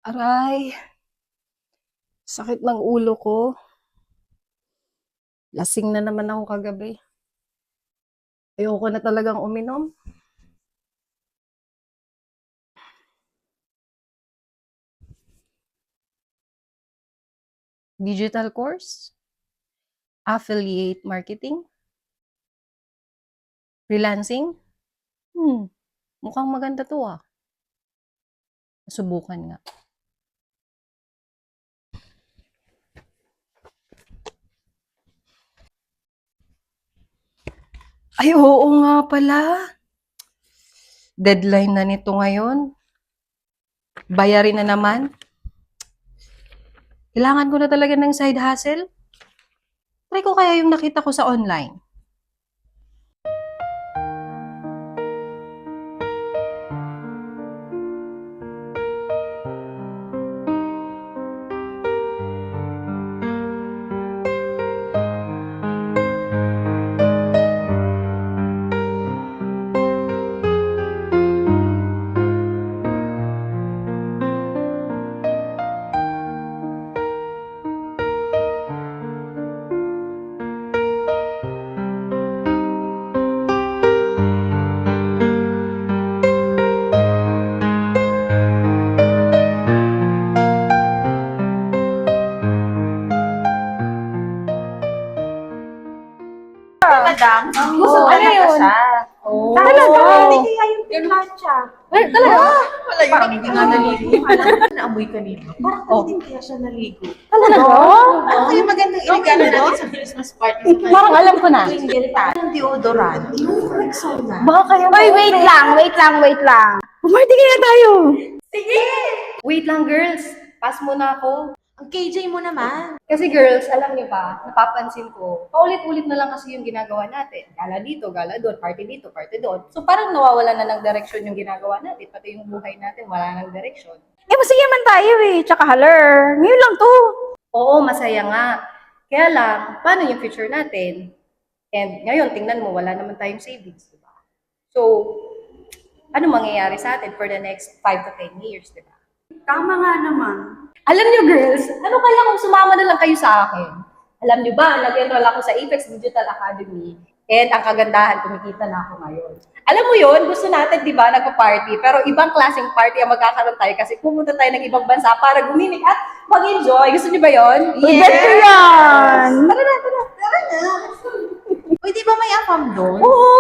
Aray, sakit ng ulo ko. Lasing na naman ako kagabi. Ayoko na talagang uminom. Digital course, affiliate marketing, freelancing. Mukhang maganda to ah. Subukan nga. Ay, oo nga pala. Deadline na nito ngayon. Bayarin na naman. Kailangan ko na talaga ng side hustle. Try ko kaya yung nakita ko sa online. Madam, Oo. ano Ano yun? yun? Oh. Talaga? Hindi kaya yung plancha. Ay, talaga? Wala yun, hindi nga naligo. Alam mo, naamoy kanina. Parang hindi kaya siya naligo. Talaga? Ano kaya magandang iligano natin sa Christmas party? Parang alam ko na. Yung deodorant. Yung Rexona. Baka kaya Hoy, wait lang. Pumarty kaya tayo. Sige! Wait lang, girls. Pass muna ako. Ang KJ mo naman. Kasi girls, alam niyo ba, napapansin ko, paulit-ulit na lang kasi yung ginagawa natin. Gala dito, gala doon, party dito, party doon. So parang nawawala na ng direction yung ginagawa natin. Pati yung buhay natin, wala ng direction. Eh, masaya man tayo eh. Tsaka haler. Ngayon lang to. Oo, masaya nga. Kaya lang, paano yung future natin? And ngayon, tingnan mo, wala naman tayong savings, di ba? So, ano mangyayari sa atin for the next 5 to 10 years, di ba? Tama nga naman. Alam niyo girls, ano kaya kung sumama na lang kayo sa akin? Alam niyo ba, nag-enroll ako sa Apex Digital Academy and ang kagandahan, kumikita na ako ngayon. Alam mo yun, gusto natin, di ba, nagpa-party, pero ibang klaseng party ang magkakaroon tayo kasi pumunta tayo ng ibang bansa para gumimik at mag-enjoy. Gusto niyo ba yun? Yes. Bet ko yan. Tara na. Uy, di ba may afam doon? Oo,